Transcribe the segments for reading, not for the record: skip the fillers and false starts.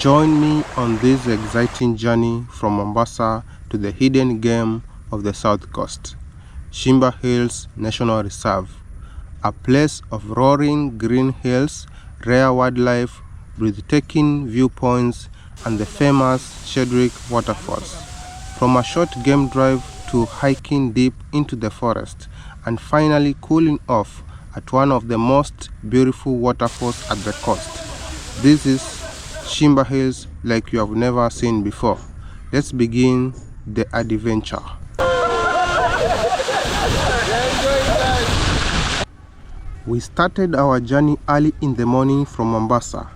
Join me on this exciting journey from Mombasa to the hidden gem of the South Coast, Shimba Hills National Reserve, a place of roaring green hills, rare wildlife, breathtaking viewpoints, and the famous Sheldrick Waterfalls. From a short game drive to hiking deep into the forest, and finally cooling off at one of the most beautiful waterfalls at the coast. This is Shimba Hills like you have never seen before. Let's begin the adventure. We started our journey early in the morning from Mombasa,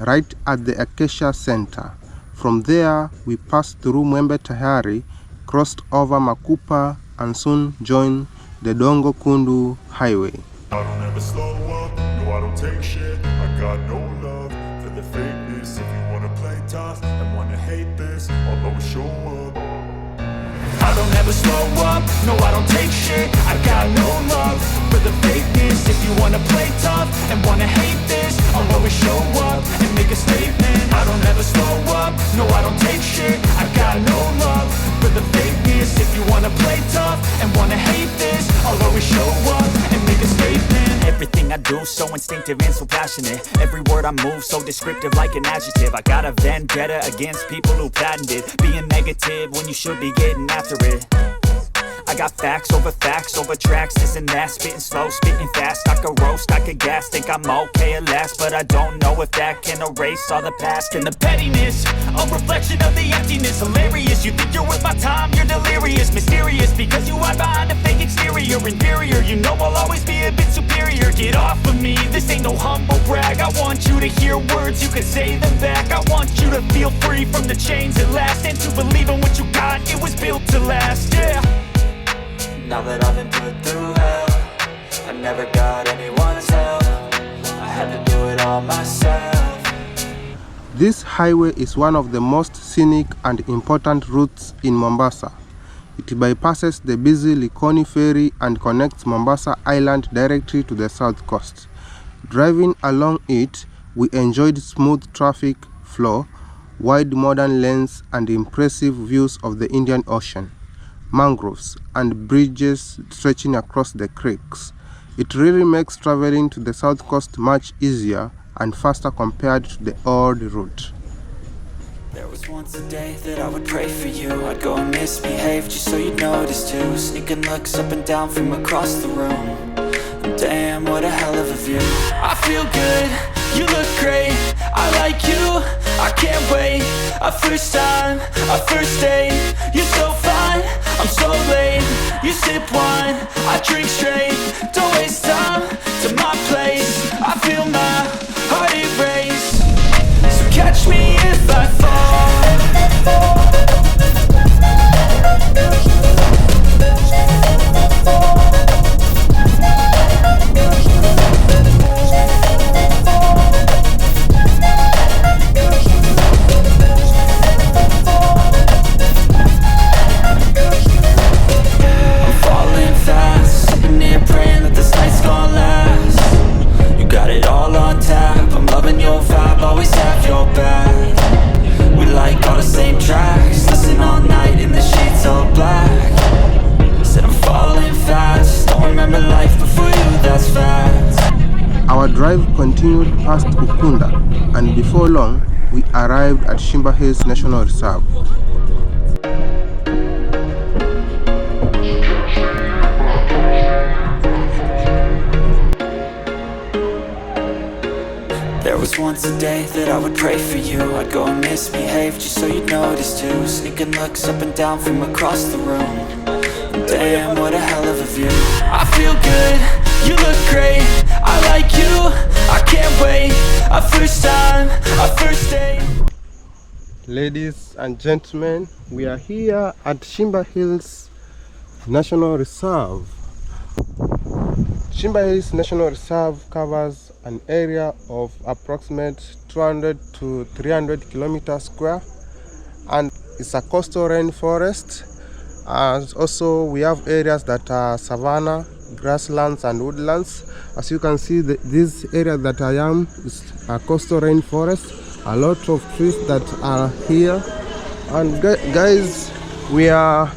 right at the Acacia Center. From there, we passed through Mwembe Tayari, crossed over Makupa, and soon joined the Dongo Kundu Highway. I don't ever slow up, no I don't take shit. I got no love for the fakeness. If you wanna play tough and wanna hate this, I'll always show up. I don't ever slow up, no I don't take shit. I got no love for the fakeness. If you wanna play tough and wanna hate this, I'll always show up and make a statement. I don't ever slow up, no I don't take shit. I got no love for the fakeness. If you wanna play tough and wanna hate this, I'll always show up and make a statement. Everything I do so instinctive and so passionate. Every word I move so descriptive like an adjective. I got a vendetta against people who patented being negative when you should be getting after it. I got facts over tracks, this and that. Spitting slow, spitting fast. I could roast, I could gas. Think I'm okay at last, but I don't know if that can erase all the past. And the pettiness, a reflection of the emptiness. Hilarious, you think you're worth my time, you're delirious. Mysterious, because you hide behind a fake exterior. Inferior, you know I'll always be a bit superior. Get off of me, this ain't no humble brag. I want you to hear words, you can say them back. I want you to feel free from the chains at last, and to believe in what you got, it was built to last, yeah. Now that I've been put through hell, I never got anyone's help. I had to do it all myself. This highway is one of the most scenic and important routes in Mombasa. It bypasses the busy Likoni ferry and connects Mombasa Island directly to the south coast. Driving along it, we enjoyed smooth traffic flow, wide modern lanes, and impressive views of the Indian Ocean, mangroves, and bridges stretching across the creeks. It really makes traveling to the south coast much easier and faster compared to the old route. There was once a day that I would pray for you. I'd go and misbehave just so you'd notice too. Sneaking looks up and down from across the room. And damn, what a hell of a view. I feel good, you look great, I like you, I can't wait. A first time, a first date, you're so fine, I'm so late. You sip wine, I drink straight. Don't waste time to my place. I feel my heart erase. So catch me if I fall. Our drive continued past Ukunda, and before long, we arrived at Shimba Hills National Reserve. There was once a day that I would pray for you. I'd go and misbehave just so you'd notice too. Sneaking looks up and down from across the room. And damn, what a hell of a view. I feel good, you look great, I like you, I can't wait. A first time, a first date. Ladies and gentlemen, we are here at Shimba Hills National Reserve. Shimba Hills National Reserve covers an area of approximately 200 to 300 kilometers square, and it's a coastal rainforest. And also we have areas that are savanna, grasslands and woodlands. As you can see, this area that I am is a coastal rainforest, a lot of trees that are here. And guys, we are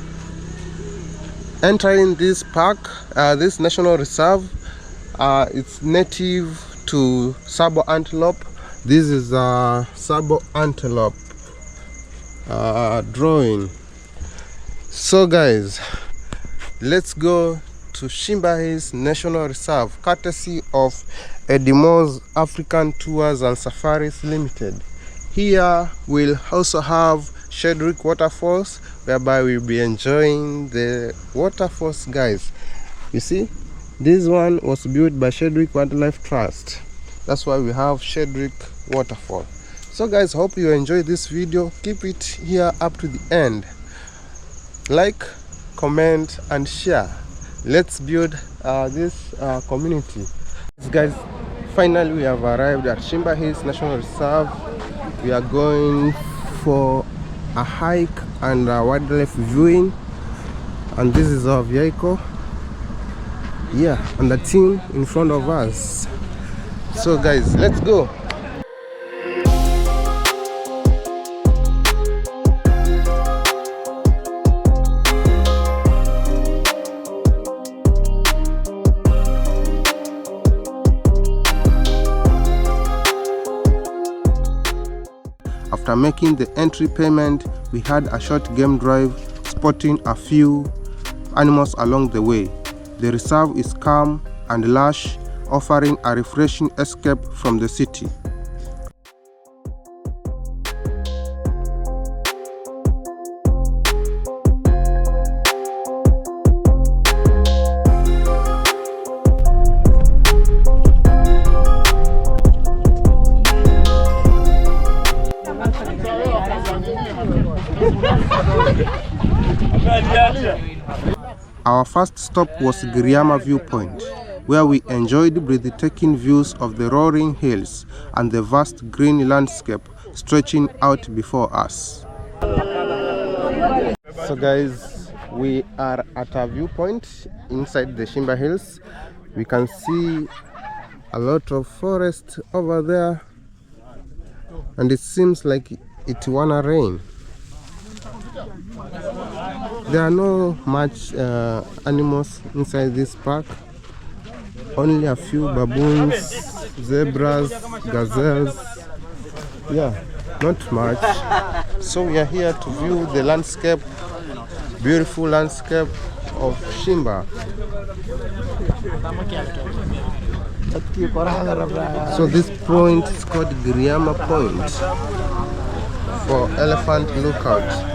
entering this park, this national reserve. It's native to sable antelope. This is a sable antelope drawing. So guys, let's go to Shimba Hills National Reserve, courtesy of Edimo's African Tours and Safaris Limited. Here we'll also have Sheldrick Waterfalls, whereby we'll be enjoying the waterfalls, guys. You see, this one was built by Sheldrick Wildlife Trust. That's why we have Sheldrick Waterfall. So guys, hope you enjoy this video. Keep it here up to the end. Like, comment and share. Let's build this community. Guys, finally we have arrived at Shimba Hills National Reserve. We are going for a hike and wildlife viewing, and this is our vehicle, yeah, and the team in front of us. So guys, let's go. After making the entry payment, we had a short game drive, spotting a few animals along the way. The reserve is calm and lush, offering a refreshing escape from the city. Our first stop was Giriama Viewpoint, where we enjoyed breathtaking views of the rolling hills and the vast green landscape stretching out before us. So guys, we are at a viewpoint inside the Shimba Hills. We can see a lot of forest over there, and it seems like it wanna rain. There are no much animals inside this park, only a few baboons, zebras, gazelles, yeah, not much. So we are here to view the landscape, beautiful landscape of Shimba. So this point is called Giriama Point for elephant lookout.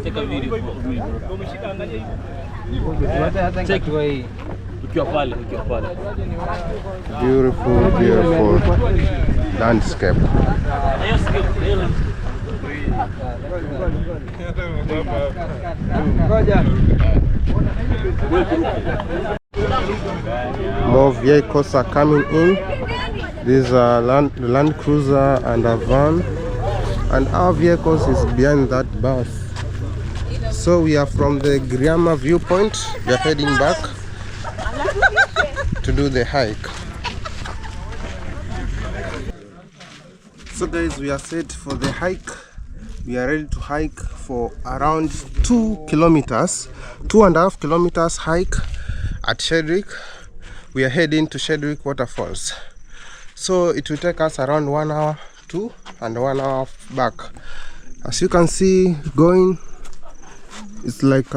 Take a video. Beautiful, beautiful landscape. More vehicles are coming in. These are Land Cruiser and a van, and our vehicles is behind that bus. So we are from the Giriama viewpoint. We are heading back to do the hike. So guys, we are set for the hike. We are ready to hike for around 2 kilometers, 2.5 kilometers hike at Sheldrick. We are heading to Sheldrick Waterfalls. So it will take us around 1 hour to and 1 hour back. As you can see, it's like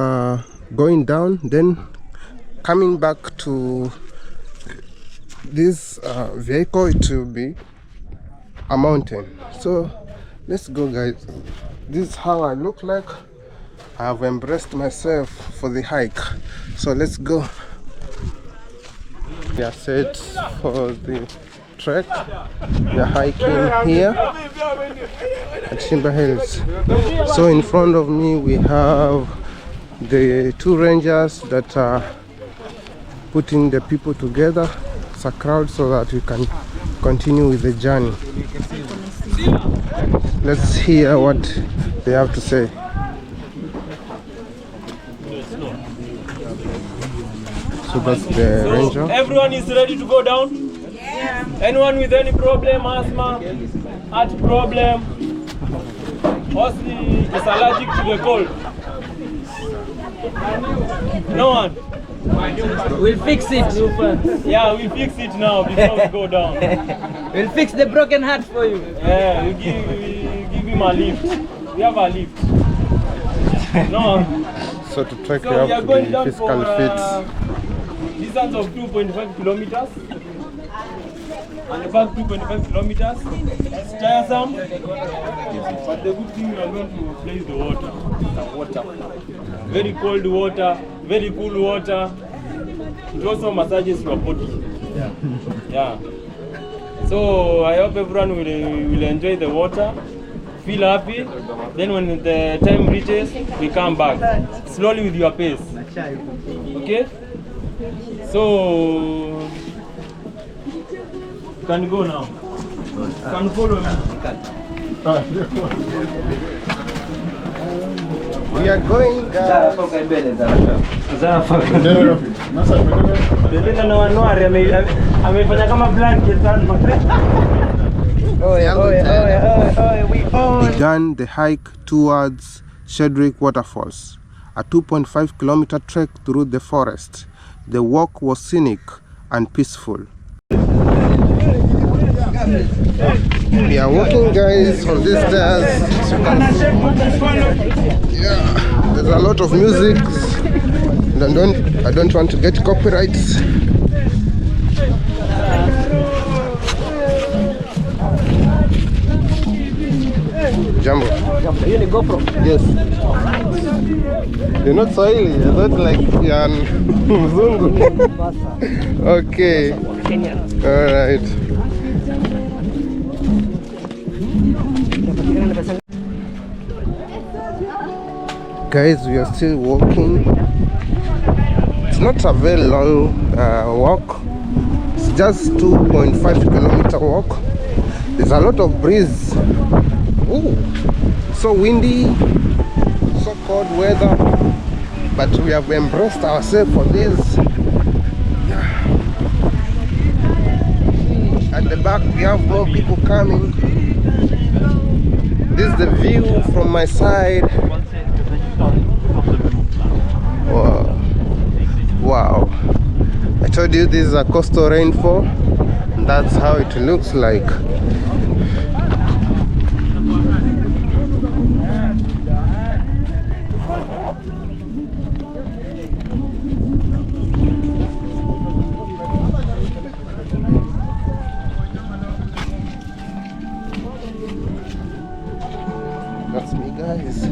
going down, then coming back to this vehicle, it will be a mountain. So let's go, guys. This is how I look like. I have embraced myself for the hike. So let's go. We are set for the trek. We are hiking here at Shimba Hills. So in front of me we have the 2 rangers that are putting the people together. It's a crowd so that we can continue with the journey. Let's hear what they have to say. So that's the ranger. Everyone is ready to go down? Yeah. Anyone with any problem, asthma? heart problem. Ozzy is allergic to the cold. No one. We'll fix it. Yeah, we'll fix it now before we go down. We'll fix the broken heart for you. Yeah, we'll give him a lift. We have a lift. No. So to track So you we are up to going the down physical for fits. distance of 2.5 kilometers. And about 2.5 kilometers. It's tiresome. But the good thing we are going to play is the water. The water. Very cold water, very cool water. It also massages your body. Yeah. So I hope everyone will enjoy the water, feel happy. Then when the time reaches, we come back slowly with your pace. Okay? So you can go now. You can follow me. We are going, guys. Amefanya kama blanket sana. Began the hike towards Sheldrick Waterfalls, a 2.5 kilometer trek through the forest. The walk was scenic and peaceful. We are walking, guys, on these stairs. Yeah, there's a lot of music. I don't want to get copyrights. Jambo. Hiyo ni GoPro. Yes. You're not Swahili. I thought like you're Mzungu. Okay. All right. Guys, we are still walking. It's not a very long walk. It's just 2.5 kilometer walk. There's a lot of breeze. Ooh, so windy, so cold weather, but we have embraced ourselves for this. Yeah. At the back we have more people coming. This is the view from my side. Wow. Wow. I told you this is a coastal rainfall. And that's how it looks like. That's me, guys.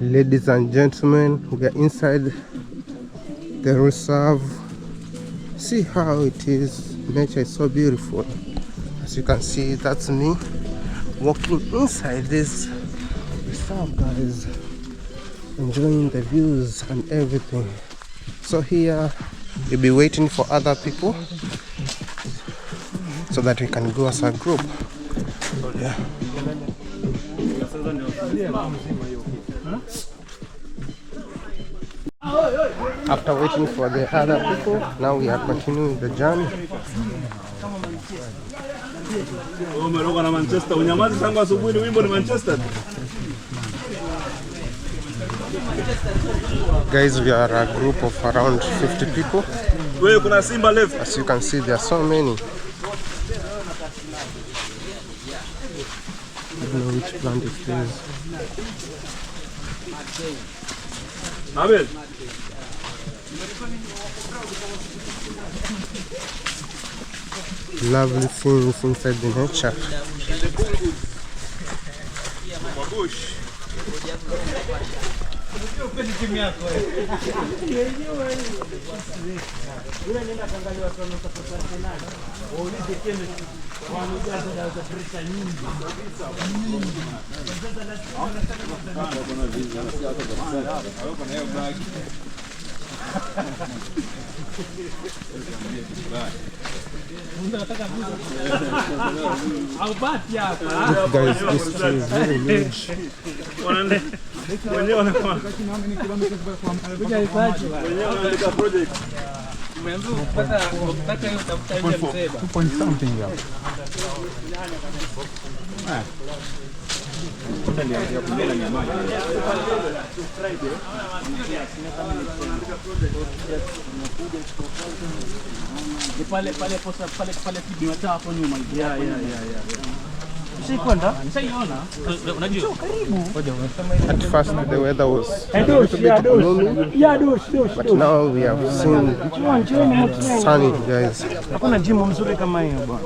Ladies and gentlemen, we are inside the reserve. See how it is. Nature is so beautiful. As you can see, that's me walking inside this reserve, guys, enjoying the views and everything. So here we'll be waiting for other people so that we can go as a group. Yeah. After waiting for the other people, now we are continuing the journey. Guys, we are a group of around 50 people. As you can see, there are so many. I don't know which plant it is. Abel. Lovely things inside the nature. Guys, this tree is very huge. At first the weather was a little bit gloomy, but now we have seen sunny, guys. Hakuna gym mzuri kama hiyo bwana.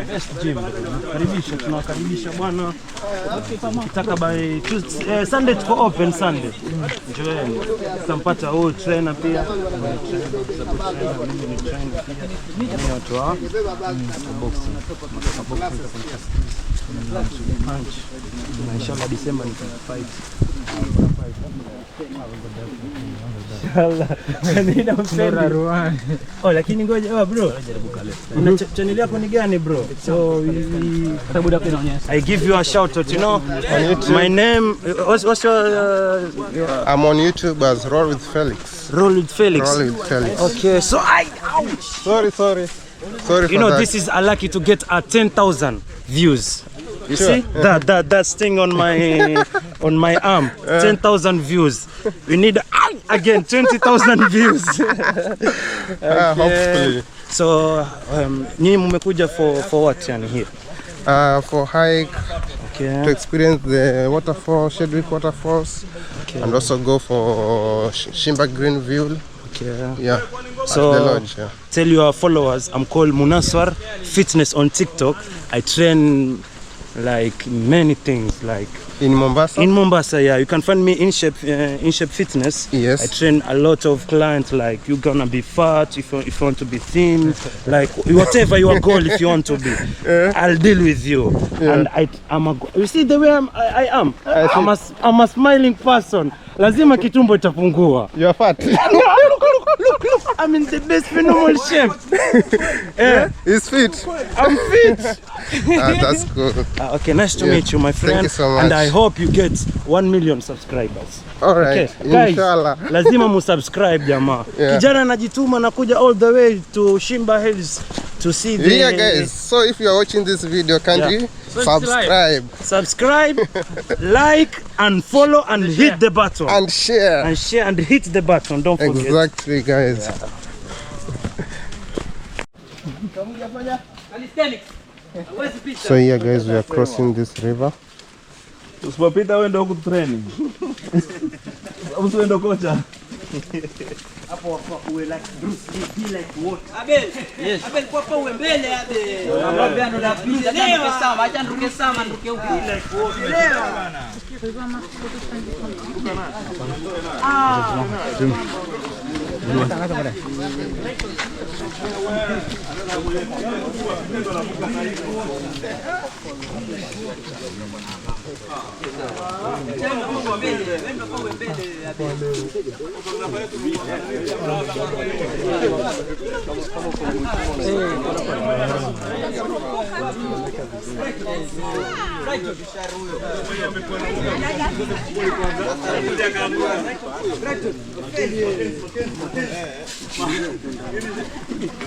Best gym. Karibisha, tunawakaribisha bwana. Nataka by Tuesday, Sunday tuko open Sunday. Njoeni. Tutampata huyu trainer pia. Ni watu wa boxing. Punch. Inshallah December ni fight. Inshallah. Nina mpenda Ruani. Oh, lakini ngoja bro. Una channel yako ni gani bro? So I give you a shout out, you know. My name what's your I'm on YouTube as Roll with Felix. Roll with Felix. Roll with Felix. Okay, so Sorry you for know that. this is lucky to get 10,000 views. You see that sting on my arm, 10,000 views. We need again 20,000 views. Okay. Hopefully. So nyinyi mmekuja for what yani here? For hike, Okay. to experience the waterfall, Sheldrick Waterfalls, and also go for Shimba Green View. Okay. Yeah. So at the lodge. Yeah. Tell your followers I'm called Munaswar Fitness on TikTok. I train like many things, like in Mombasa. In Mombasa, yeah, you can find me in shape Fitness. Yes. I train a lot of clients. Like you're gonna be fat, if you want to be thin, like whatever your goal, if you want to be, I'll deal with you. And you see the way I am. I'm a smiling person. Lazima kitumbo itapungua. You're fat. Look. I'm in the best phenomenal shape. He's fit. I'm fit. That's good. Okay, nice to meet you, my friend. Thank you so much. And I hope you get 1 million subscribers. All right. Okay, guys, Inshallah. lazima musubscribe jamaa. Yeah. Kijana anajituma na kuja all the way to Shimba Hills to see the... Yeah, guys. So if you are watching this video, can you subscribe? Subscribe, like, and follow, and hit the button. And share. And share, and hit the button. Don't forget. Exactly, guys. So yeah, guys, we are crossing this river. Usipopita wewe ndio kutraining. Usiende kocha. Hapo uwe like Bruce Lee, be like what? Abel. Yes. Abel kwa uwe mbele Abel. Anambia ndo napita nduke sama, acha nduke sama nduke huko. Be like what?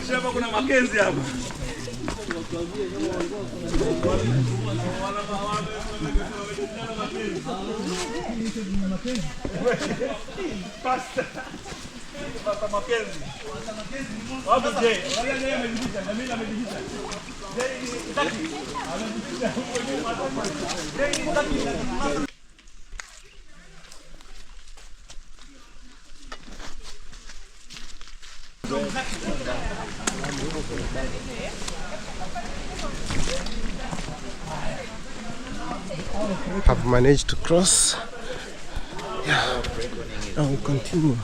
Shamba kuna Makenzi hapa. Pasta. Pasta Makenzi. Wapi je? Wala yeye amejibisha, na mimi amejibisha. Have managed to cross. Yeah. Now we continue.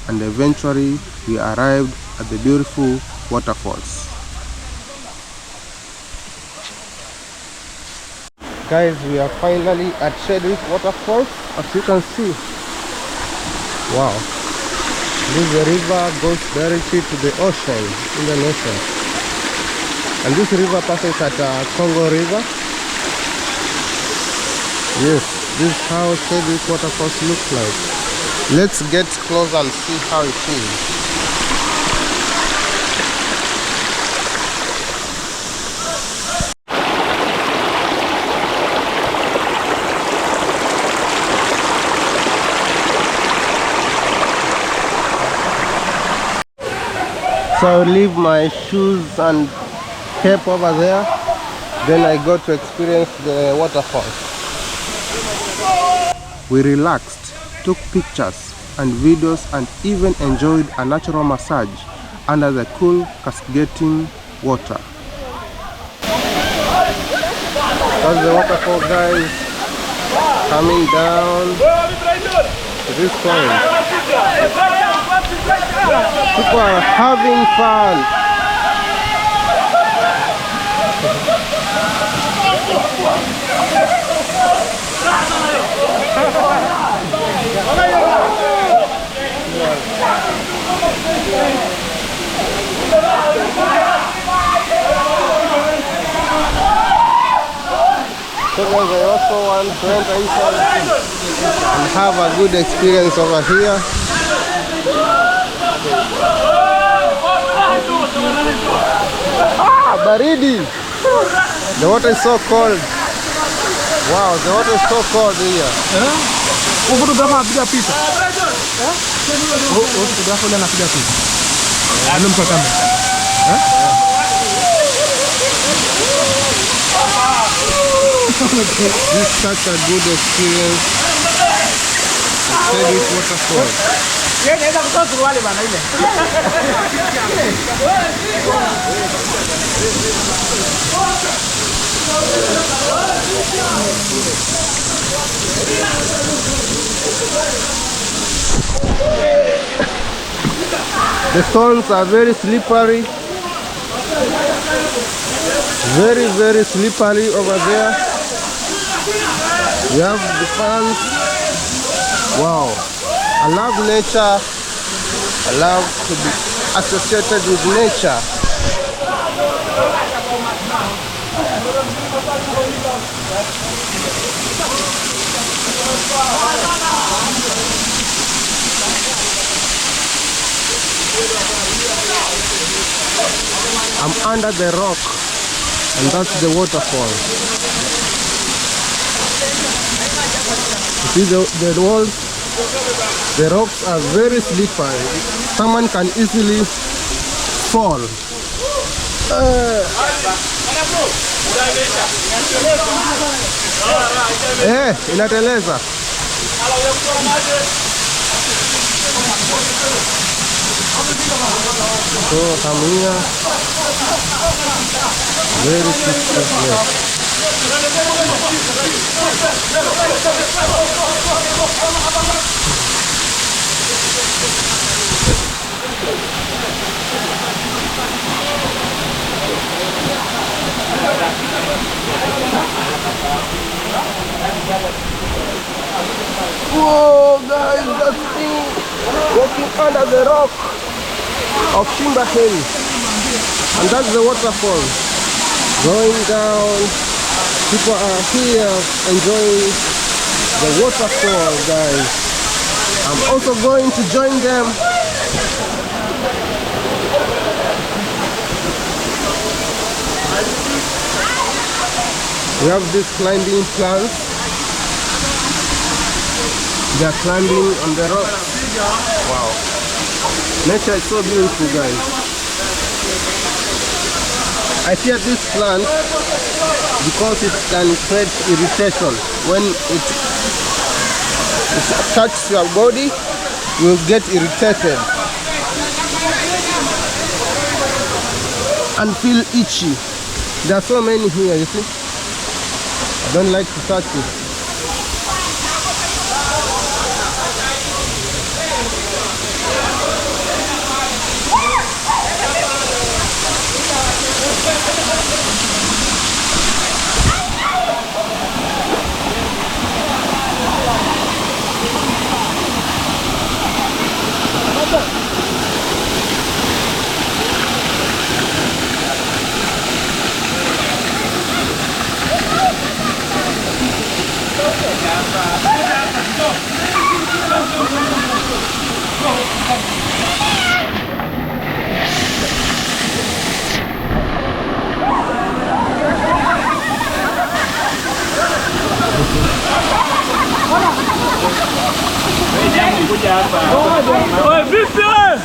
And eventually we arrived at the beautiful waterfalls. Guys, we are finally at Sheldrick Waterfalls, as you can see. Wow, this river goes directly to the ocean, Indian Ocean. And this river passes at Congo River. Yes, this is how Sheldrick Waterfalls looks like. Let's get close and see how it is. So I leave my shoes and cape over there. Then I got to experience the waterfall. We relaxed, took pictures and videos, and even enjoyed a natural massage under the cool cascading water. That's the waterfall, guys, coming down to this point. People are having fun. So guys, I also want to enter inside and have a good experience over here. Ah, baridi! The water is so cold. Wow, the water is so cold here. This is such a good experience. Sheldrick Waterfall. The stones are very slippery. Very slippery over there. We have the fans. Wow. I love nature. I love to be associated with nature. I'm under the rock, and that's the waterfall. You see the walls, the rocks are very slippery. Someone can easily fall. Inateleza. So I'm here. Very peaceful place. Whoa, guys, that's thing walking under the rock of Shimba Hill, and that's the waterfall going down. People are here enjoying the waterfall, guys. I'm also going to join them. We have these climbing plants. They are climbing on the rock. Wow. Nature is so beautiful, guys. I fear this plant because it can create irritation. When it touches your body, you will get irritated and feel itchy. There are so many here, you see. I don't like to touch it. Oi, vipi wewe?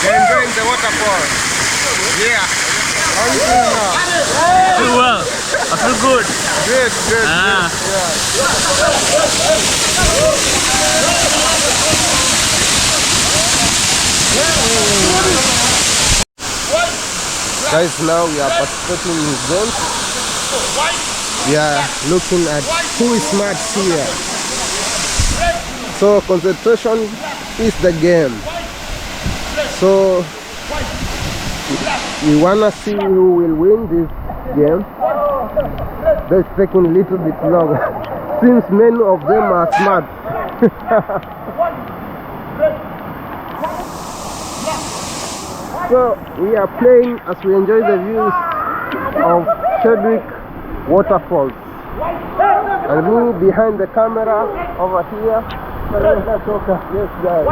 Enjoying the waterfall. Yeah. How are you feeling now? I feel well. I feel good. Good, good, good. Yeah. Guys, now we are participating in games. We are looking at who is smart here. So concentration is the game. So we wanna see who will win this game. That's taking a little bit longer since many of them are smart. So we are playing as we enjoy the views of Sheldrick Waterfalls. And me behind the camera over here. Yes, guys.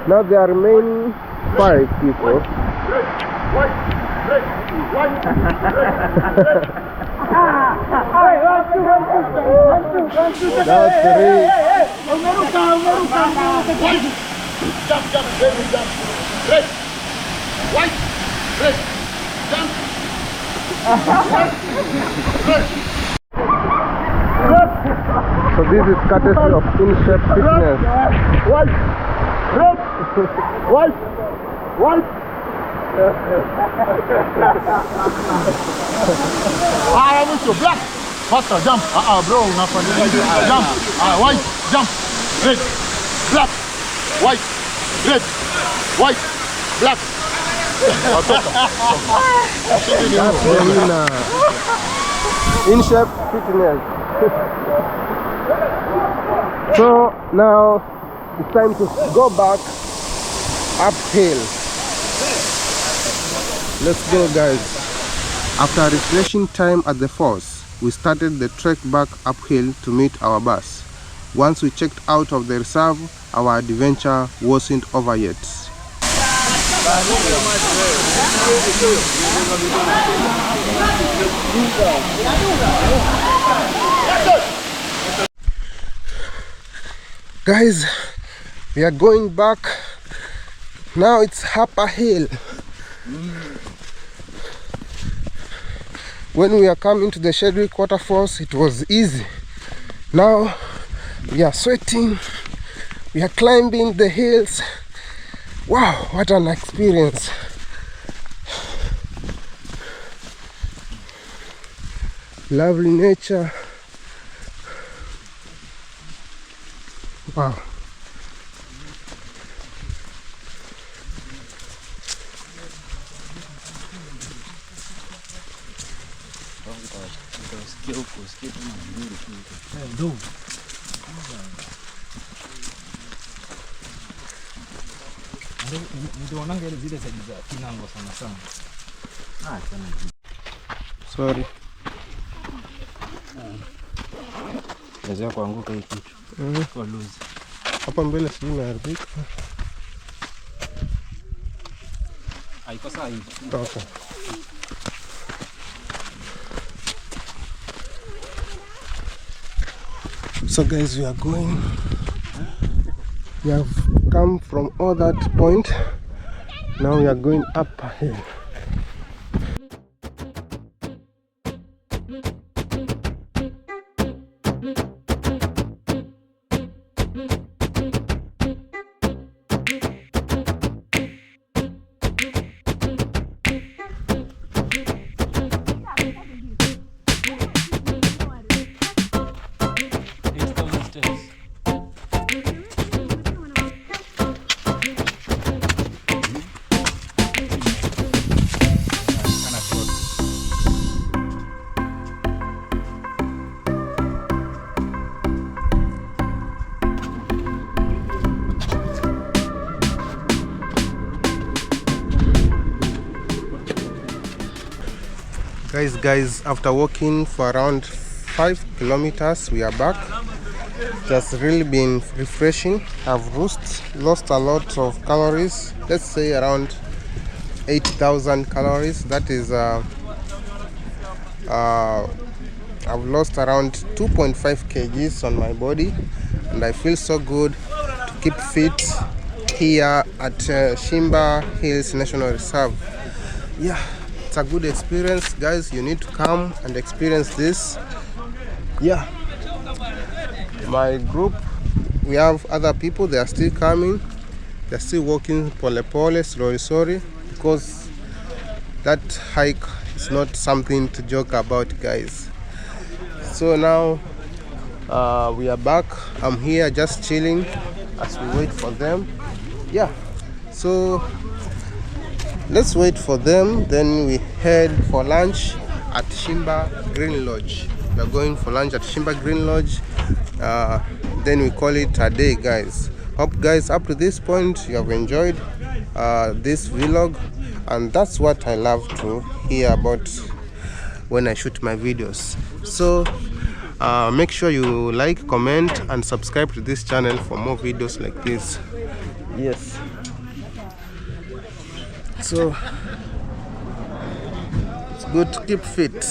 Now there are remaining 5 people. That's 3. So this is courtesy of in-shape fitness. I'm with you, black. Faster, jump. Bro, unafanya jump. White, jump. Red, black, white, red, white, black. In-shape fitness. So now it's time to go back uphill. Let's go, guys. After refreshing time at the falls, we started the trek back uphill to meet our bus. Once we checked out of the reserve, our adventure wasn't over yet. Guys, we are going back. Now it's up a hill. When we are coming to the Sheldrick Waterfalls, it was easy. Now we are sweating. We are climbing the hills. Wow, what an experience. Lovely nature. Wow. Sorry. Lazima kuanguka hii kitu. Kwa loose. Hapa mbele sijui imeharibika. Haiko sawa hivi. Okay. So guys, we are going. We have come from all that point. Now we are going up a hill. Guys, after walking for around 5 kilometers, we are back. Just really been refreshing. I've lost a lot of calories. Let's say around 8,000 calories. That is I've lost around 2.5 kgs on my body, and I feel so good to keep fit here at Shimba Hills National Reserve. Yeah, it's a good experience, guys. You need to come and experience this. Yeah, my group, we have other people. They are still coming. They're still walking pole, slowly, because that hike is not something to joke about, guys. So now we are back. I'm here just chilling as we wait for them. Yeah, so let's wait for them, then we head for lunch at Shimba Green Lodge. We are going for lunch at Shimba Green Lodge. Then we call it a day, guys. Hope, guys, up to this point you have enjoyed this vlog, and that's what I love to hear about when I shoot my videos. So make sure you like, comment, and subscribe to this channel for more videos like this. Yes. So it's good to keep fit.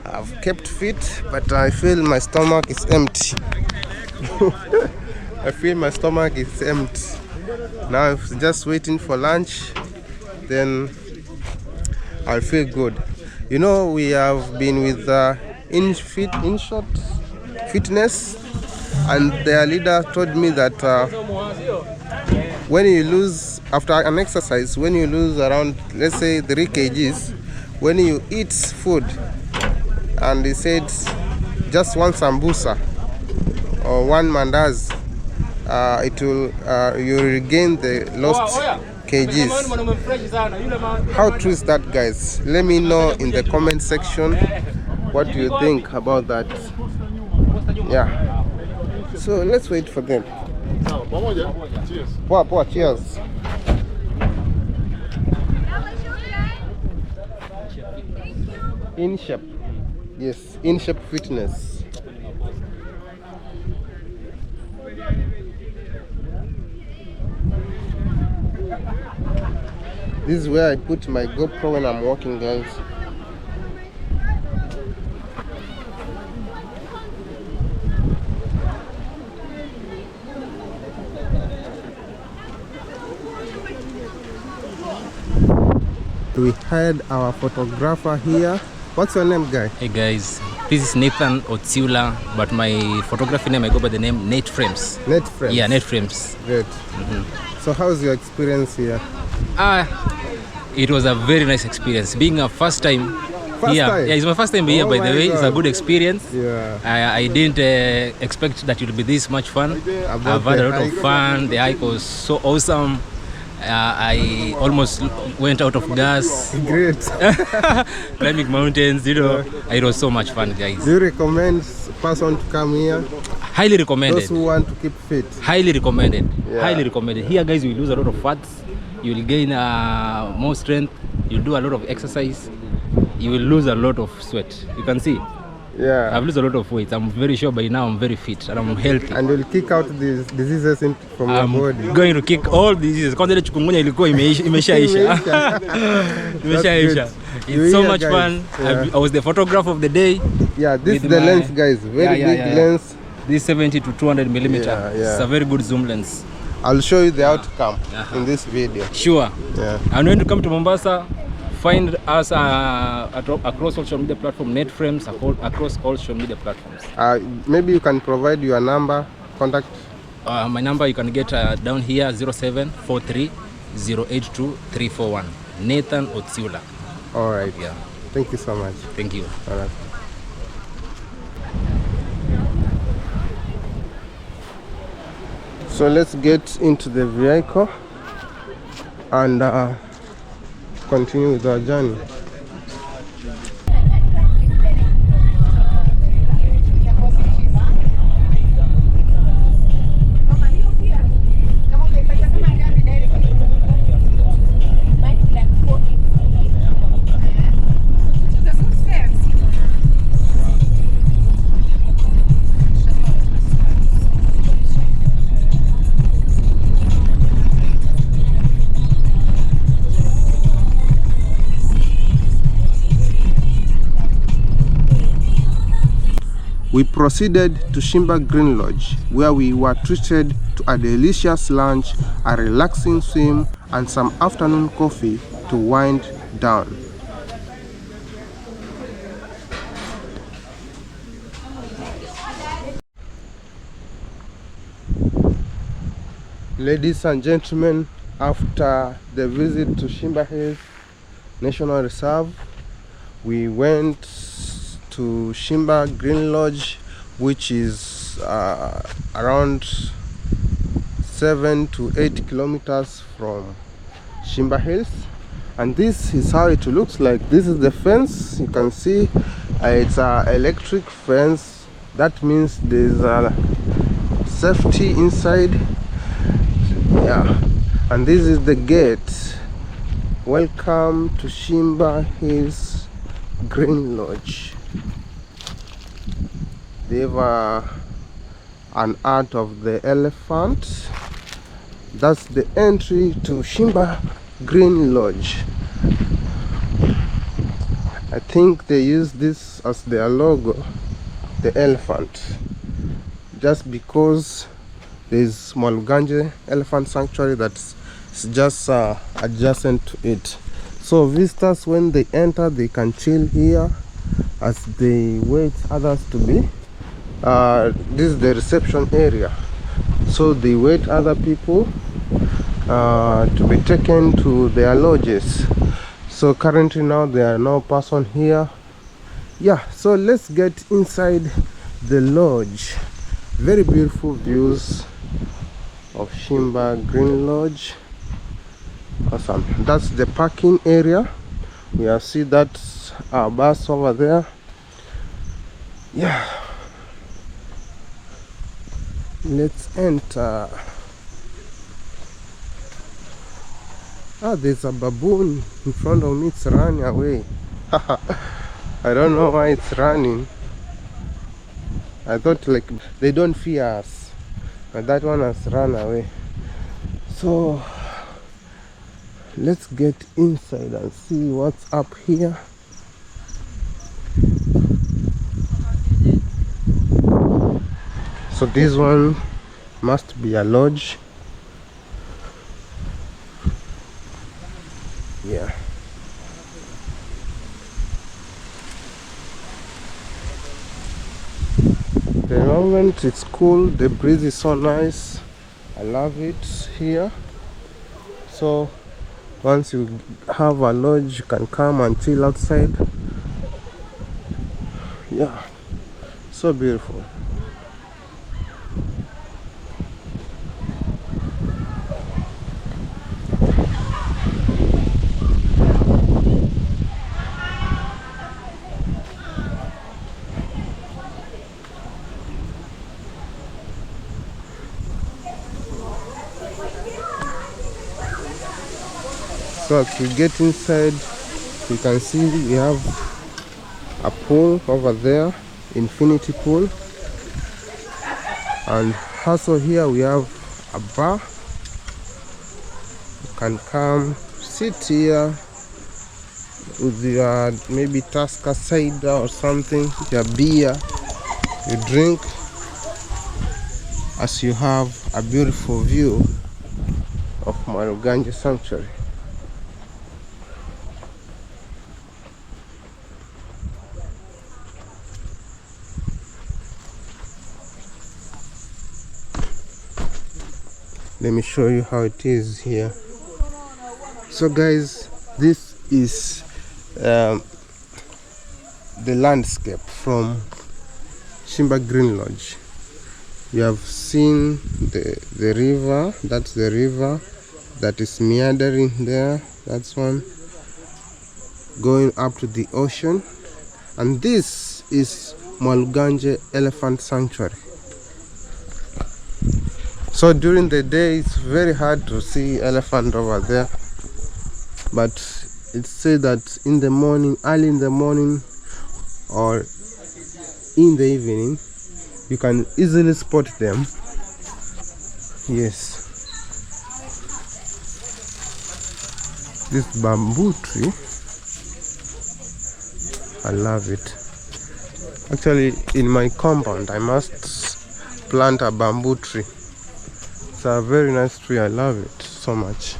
I've kept fit, but I feel my stomach is empty. I feel my stomach is empty. Now I'm just waiting for lunch, then I'll feel good. You know, we have been with InShot Fitness, and their leader told me that when you lose, after an exercise, when you lose around, let's say 3 kgs, when you eat food, and he said just one sambusa or one mandazi, it will you regain the lost kgs. How true is that, guys? Let me know in the comment section what do you think about that. Yeah, so let's wait for them. Poa, cheers. InShape, yes, InShape Fitness. This is where I put my GoPro when I'm walking, guys. We had our photographer here. What's your name, guy? Hey guys, this is Nathan Otsiula, but my photography name I go by the name Nate Frames. Nate Frames? Yeah, Nate Frames. Great. So how's your experience here? It was a very nice experience. Being a first time here. Yeah, it's my first time here, by the way. God. It's a good experience. Yeah. I didn't expect that it would be this much fun. I've had a lot of fun. The hike was so awesome. I almost went out of gas. Great. Climbing mountains, you know. It was so much fun, guys. Do you recommend person to come here? Highly recommended. Those who want to keep fit. Highly recommended. Yeah. Highly recommended. Here, guys, you will lose a lot of fats. You will gain more strength. You'll do a lot of exercise. You will lose a lot of sweat. You can see. Yeah. I've lost a lot of weight. I'm very sure by now I'm very fit and I'm healthy. And you'll kick out these diseases from your body. I'm going to kick all diseases. It's so much fun. Yeah. I was the photographer of the day. Yeah, this is the lens, guys. Very big lens. This 70 to 200 millimeter. Yeah, yeah. It's a very good zoom lens. I'll show you the outcome in this video. Sure. Yeah. And when you come to Mombasa, Find us across social media platforms, Netframes, across all social media platforms. Maybe you can provide your number, contact. My number you can get down here, 0743 082 341. Nathan Otsiula. All right. Yeah. Thank you so much. Thank you. All right. So let's get into the vehicle and continue with our journey. We proceeded to Shimba Green Lodge, where we were treated to a delicious lunch, a relaxing swim, and some afternoon coffee to wind down. Ladies and gentlemen, after the visit to Shimba Hills National Reserve, we went to Shimba Green Lodge, which is around 7 to 8 kilometers from Shimba Hills, and this is how it looks like. This is the fence. You can see it's an electric fence. That means there's a safety inside. Yeah, and this is the gate. Welcome to Shimba Hills Green Lodge. They have an art of the elephant. That's the entry to Shimba Green Lodge. I think they use this as their logo, the elephant, just because there's Mwaluganje Elephant Sanctuary that's just adjacent to it. So visitors, when they enter, they can chill here as they wait others to be. This is the reception area, so they wait other people to be taken to their lodges. So currently now there are no person here. Yeah, so let's get inside the lodge. Very beautiful views of Shimba Green Lodge. Awesome. That's the parking area. We have seen that bus over there. Yeah, let's enter. There's a baboon in front of me. It's running away. I don't know why it's running. I thought like they don't fear us, but that one has run away. So let's get inside and see what's up here. So this one must be a lodge. Yeah. The moment it's cool, the breeze is so nice. I love it here. So once you have a lodge, you can come and chill outside. Yeah, so beautiful. So as we get inside, you can see we have a pool over there, infinity pool, and also here we have a bar. You can come sit here with your maybe Tusker cider or something, your beer, you drink, as you have a beautiful view of Mwaluganje Sanctuary. Let me show you how it is here. So guys, this is the landscape from Shimba Green Lodge. You have seen the river. That's the river that is meandering there. That's one going up to the ocean. And this is Mwaluganje Elephant Sanctuary. So during the day it's very hard to see elephant over there, but it's said that in the morning, early in the morning or in the evening, you can easily spot them. Yes, this bamboo tree, I love it. Actually, in my compound I must plant a bamboo tree. It's a very nice tree. I love it so much.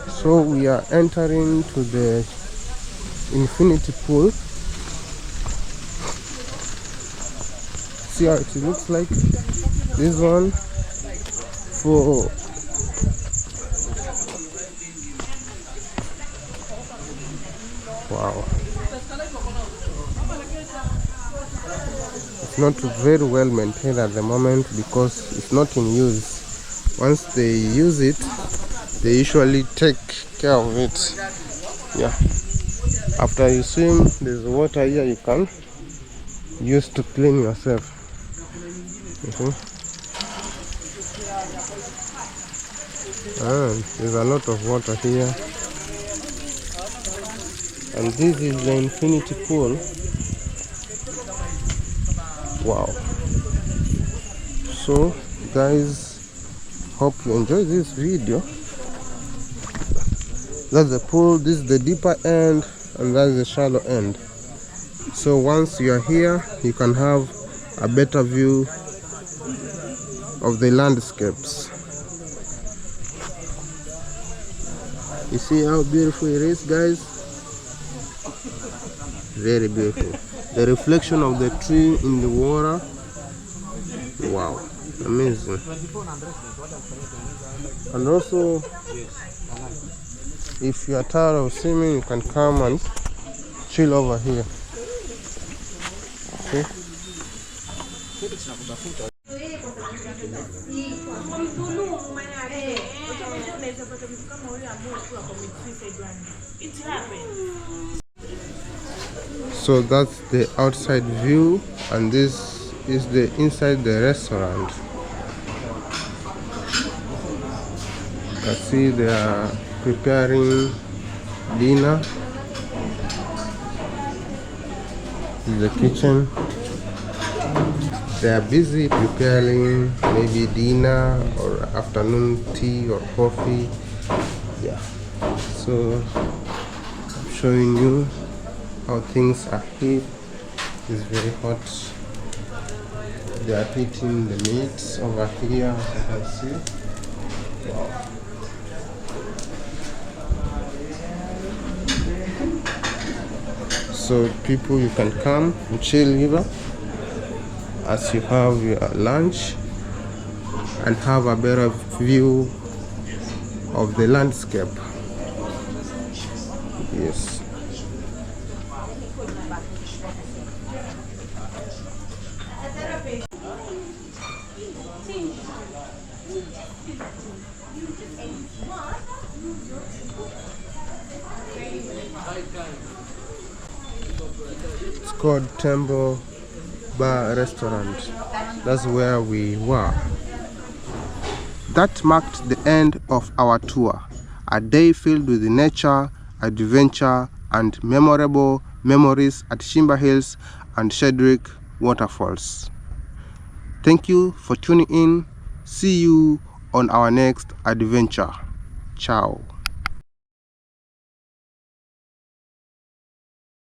So we are entering to the infinity pool. See how it looks like. This one for wow. It's not very well maintained at the moment because it's not in use. Once they use it, they usually take care of it. Yeah. After you swim, there's water here you can use to clean yourself. There's a lot of water here. And this is the infinity pool. Wow. So guys, hope you enjoy this video. That's the pool. This is the deeper end and that's the shallow end. So once you are here, you can have a better view of the landscapes. You see how beautiful it is, guys? Very beautiful. The reflection of the tree in the water. Wow, amazing. And also, if you are tired of swimming, you can come and chill over here. Okay. So that's the outside view, and this is the inside the restaurant. I see they are preparing dinner. This is the kitchen. They are busy preparing maybe dinner or afternoon tea or coffee. Yeah. So I'm showing you how things are here. It's very hot. They are eating the meats over here, as you can see. Wow. So people, you can come and chill here as you have your lunch and have a better view of the landscape. Yes. It's called Temple Bar Restaurant. That's where we were. That marked the end of our tour. A day filled with nature, adventure, and memorable memories at Shimba Hills and Sheldrick Waterfalls. Thank you for tuning in. See you on our next adventure. Ciao.